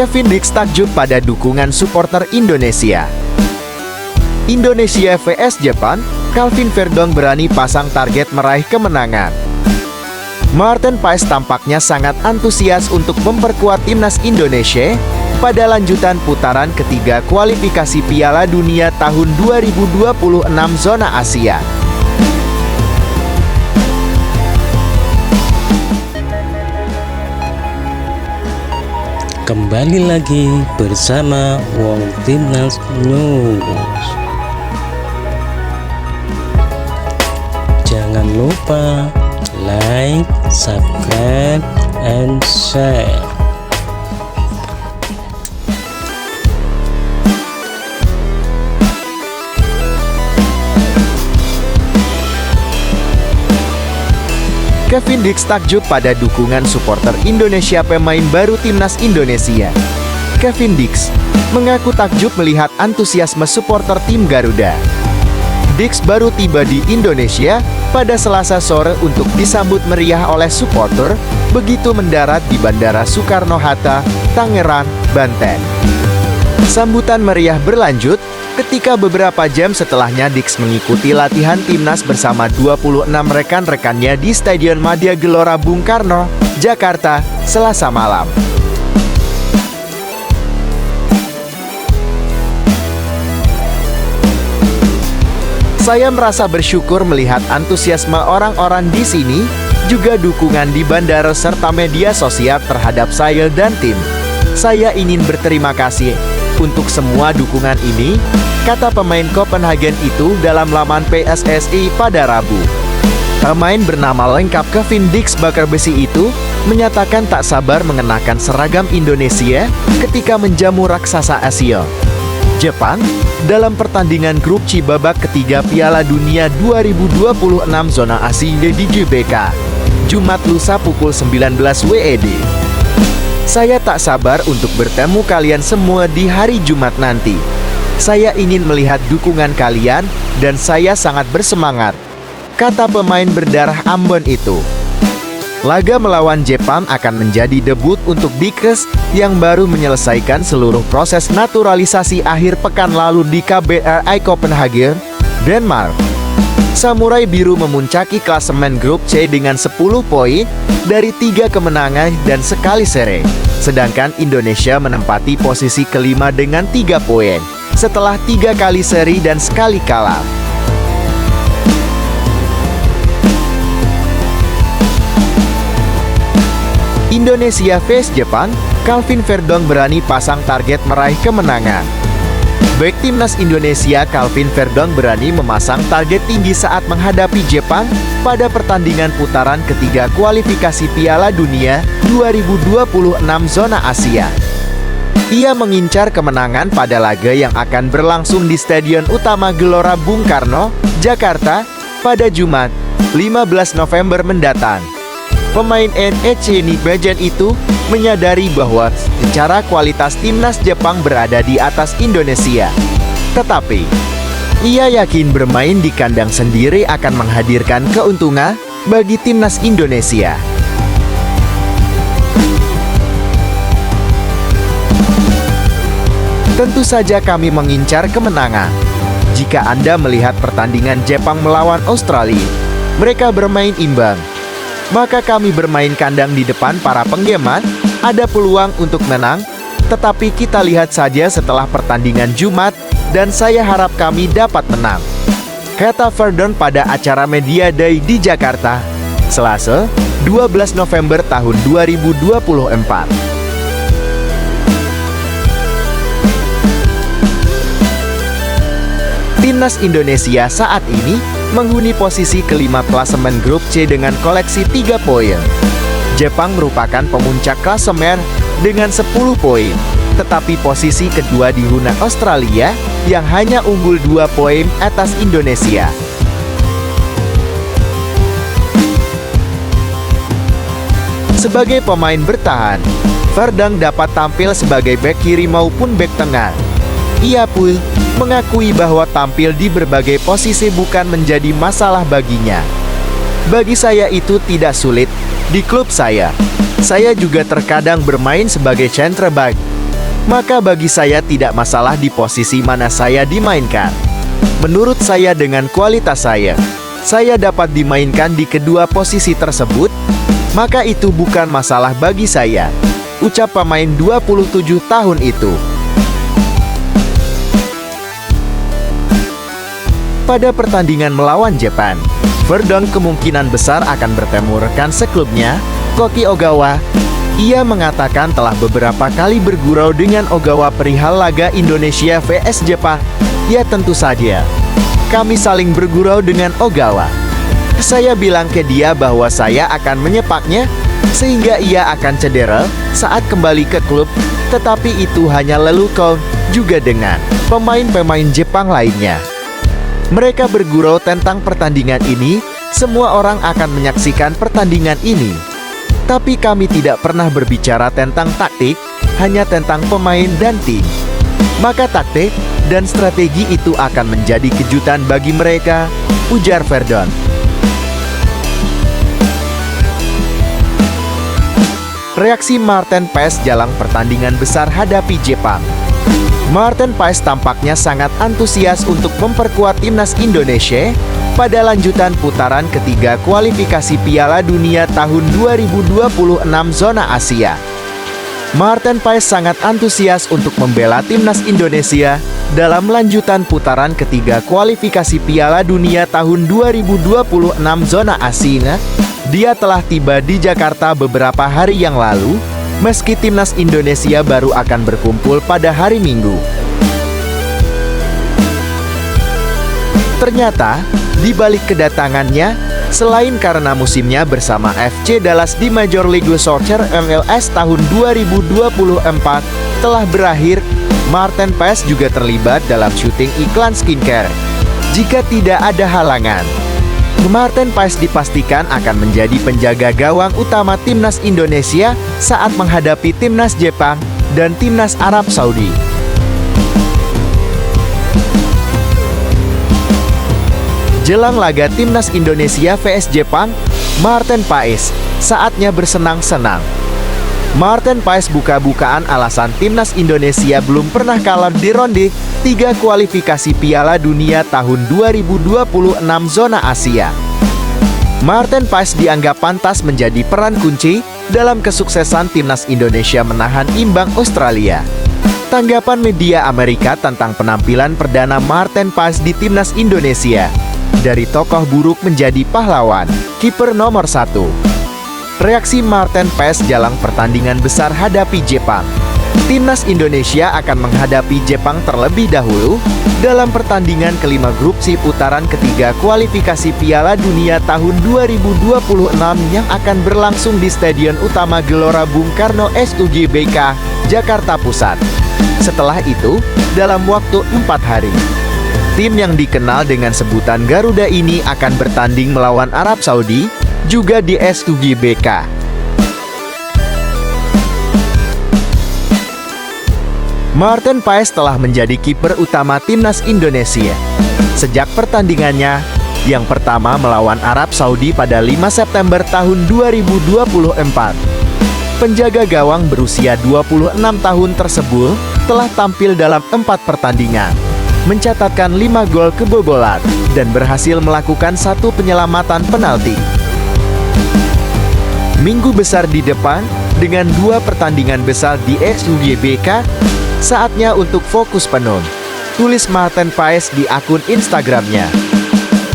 Kevin Dix takjub pada dukungan supporter Indonesia. Indonesia vs Jepang, Calvin Verdong berani pasang target meraih kemenangan. Maarten Paes tampaknya sangat antusias untuk memperkuat timnas Indonesia pada lanjutan putaran ketiga kualifikasi Piala Dunia tahun 2026 zona Asia. Kembali lagi bersama Wong Timnas News. Jangan lupa like, subscribe, and share. Kevin Dix takjub pada dukungan supporter Indonesia pemain baru timnas Indonesia. Kevin Dix mengaku takjub melihat antusiasme supporter tim Garuda. Dix baru tiba di Indonesia pada Selasa sore untuk disambut meriah oleh supporter begitu mendarat di Bandara Soekarno-Hatta, Tangerang, Banten. Sambutan meriah berlanjut ketika beberapa jam setelahnya Dix mengikuti latihan timnas bersama 26 rekan-rekannya di Stadion Madia Gelora Bung Karno, Jakarta, Selasa malam. Saya merasa bersyukur melihat antusiasme orang-orang di sini, juga dukungan di bandara serta media sosial terhadap saya dan tim. Saya ingin berterima kasih untuk semua dukungan ini, kata pemain Copenhagen itu dalam laman PSSI pada Rabu. Pemain bernama lengkap Kevin Dix bakar besi itu menyatakan tak sabar mengenakan seragam Indonesia ketika menjamu raksasa Asia, Jepang, dalam pertandingan grup C babak ketiga Piala Dunia 2026 zona Asia di GBK, Jumat lusa pukul 19 WIB. Saya tak sabar untuk bertemu kalian semua di hari Jumat nanti. Saya ingin melihat dukungan kalian dan saya sangat bersemangat, kata pemain berdarah Ambon itu. Laga melawan Jepang akan menjadi debut untuk Dix yang baru menyelesaikan seluruh proses naturalisasi akhir pekan lalu di KBRI Copenhagen, Denmark. Samurai Biru memuncaki klasemen grup C dengan 10 poin dari 3 kemenangan dan sekali seri. Sedangkan Indonesia menempati posisi kelima dengan 3 poin setelah 3 kali seri dan sekali kalah. Indonesia vs Jepang, Calvin Verdong berani pasang target meraih kemenangan. Bek timnas Indonesia Calvin Verdong berani memasang target tinggi saat menghadapi Jepang pada pertandingan putaran ketiga kualifikasi Piala Dunia 2026 zona Asia. Ia mengincar kemenangan pada laga yang akan berlangsung di Stadion Utama Gelora Bung Karno, Jakarta, pada Jumat, 15 November mendatang. Pemain NEC Nippon itu menyadari bahwa secara kualitas timnas Jepang berada di atas Indonesia. Tetapi, ia yakin bermain di kandang sendiri akan menghadirkan keuntungan bagi timnas Indonesia. Tentu saja kami mengincar kemenangan. Jika Anda melihat pertandingan Jepang melawan Australia, mereka bermain imbang. Maka kami bermain kandang di depan para penggemar, ada peluang untuk menang, tetapi kita lihat saja setelah pertandingan Jumat, dan saya harap kami dapat menang, kata Verdong pada acara Media Day di Jakarta, Selasa, 12 November tahun 2024. Timnas Indonesia saat ini menghuni posisi kelima klasemen grup C dengan koleksi 3 poin. Jepang merupakan pemuncak klasemen dengan 10 poin, tetapi posisi kedua dihuni Australia yang hanya unggul 2 poin atas Indonesia. Sebagai pemain bertahan, Verdong dapat tampil sebagai bek kiri maupun bek tengah. Ia pun mengakui bahwa tampil di berbagai posisi bukan menjadi masalah baginya. Bagi saya itu tidak sulit. Di klub saya juga terkadang bermain sebagai center back. Maka bagi saya tidak masalah di posisi mana saya dimainkan. Menurut saya dengan kualitas saya dapat dimainkan di kedua posisi tersebut, maka itu bukan masalah bagi saya, ucap pemain 27 tahun itu. Pada pertandingan melawan Jepang, Verdon kemungkinan besar akan bertemu rekan seklubnya, Koki Ogawa. Ia mengatakan telah beberapa kali bergurau dengan Ogawa perihal laga Indonesia vs Jepang. Ya tentu saja, kami saling bergurau dengan Ogawa. Saya bilang ke dia bahwa saya akan menyepaknya, sehingga ia akan cedera saat kembali ke klub, tetapi itu hanya lelucon juga dengan pemain-pemain Jepang lainnya. Mereka bergurau tentang pertandingan ini, semua orang akan menyaksikan pertandingan ini. Tapi kami tidak pernah berbicara tentang taktik, hanya tentang pemain dan tim. Maka taktik dan strategi itu akan menjadi kejutan bagi mereka, ujar Verdon. Reaksi Maarten Paes jelang pertandingan besar hadapi Jepang. Maarten Paes tampaknya sangat antusias untuk memperkuat timnas Indonesia pada lanjutan putaran ketiga kualifikasi Piala Dunia tahun 2026 zona Asia. Maarten Paes sangat antusias untuk membela timnas Indonesia dalam lanjutan putaran ketiga kualifikasi Piala Dunia tahun 2026 zona Asia. Dia telah tiba di Jakarta beberapa hari yang lalu, meski timnas Indonesia baru akan berkumpul pada hari Minggu. Ternyata, di balik kedatangannya, selain karena musimnya bersama FC Dallas di Major League Soccer MLS tahun 2024 telah berakhir, Maarten Paes juga terlibat dalam syuting iklan skincare. Jika tidak ada halangan, Maarten Paes dipastikan akan menjadi penjaga gawang utama timnas Indonesia saat menghadapi timnas Jepang dan timnas Arab Saudi. Jelang laga timnas Indonesia vs Jepang, Maarten Paes saatnya bersenang-senang. Maarten Paes buka-bukaan alasan timnas Indonesia belum pernah kalah di ronde 3 kualifikasi Piala Dunia tahun 2026 zona Asia. Maarten Paes dianggap pantas menjadi peran kunci dalam kesuksesan timnas Indonesia menahan imbang Australia. Tanggapan media Amerika tentang penampilan perdana Maarten Paes di timnas Indonesia, dari tokoh buruk menjadi pahlawan, kiper nomor 1. Reaksi Maarten Paes jelang pertandingan besar hadapi Jepang. Timnas Indonesia akan menghadapi Jepang terlebih dahulu dalam pertandingan kelima grup C putaran ketiga kualifikasi Piala Dunia tahun 2026 yang akan berlangsung di Stadion Utama Gelora Bung Karno SUGBK, Jakarta Pusat. Setelah itu, dalam waktu 4 hari, tim yang dikenal dengan sebutan Garuda ini akan bertanding melawan Arab Saudi, juga di SUGBK. Maarten Paes telah menjadi kiper utama timnas Indonesia sejak pertandingannya yang pertama melawan Arab Saudi pada 5 September tahun 2024. Penjaga gawang berusia 26 tahun tersebut telah tampil dalam 4 pertandingan, mencatatkan 5 gol kebobolan, dan berhasil melakukan 1 penyelamatan penalti. Minggu besar di depan, dengan 2 pertandingan besar di SUGBK, saatnya untuk fokus penuh, tulis Maarten Paes di akun Instagramnya.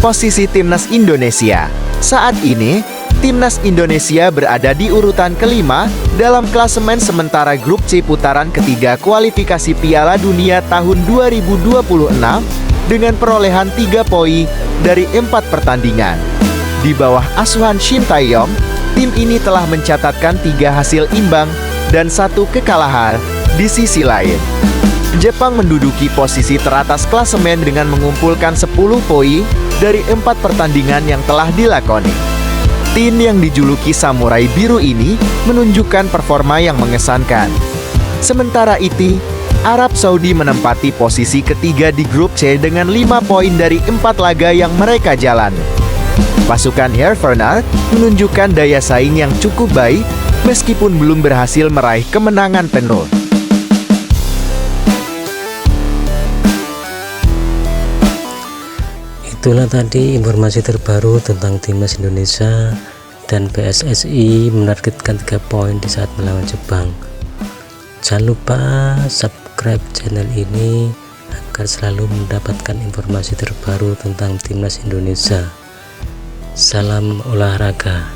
Posisi timnas Indonesia. Saat ini, timnas Indonesia berada di urutan kelima dalam klasemen sementara grup C putaran ketiga kualifikasi Piala Dunia tahun 2026 dengan perolehan 3 poin dari 4 pertandingan. Di bawah asuhan Shin Tae-yong, tim ini telah mencatatkan 3 hasil imbang dan 1 kekalahan. Di sisi lain, Jepang menduduki posisi teratas klasemen dengan mengumpulkan 10 poin dari 4 pertandingan yang telah dilakoni. Tim yang dijuluki Samurai Biru ini menunjukkan performa yang mengesankan. Sementara itu, Arab Saudi menempati posisi ketiga di grup C dengan 5 poin dari 4 laga yang mereka jalani. Pasukan Herr Renard menunjukkan daya saing yang cukup baik meskipun belum berhasil meraih kemenangan penuh. Itulah tadi informasi terbaru tentang timnas Indonesia, dan PSSI menargetkan 3 poin di saat melawan Jepang. Jangan lupa subscribe channel ini agar selalu mendapatkan informasi terbaru tentang timnas Indonesia. Salam olahraga.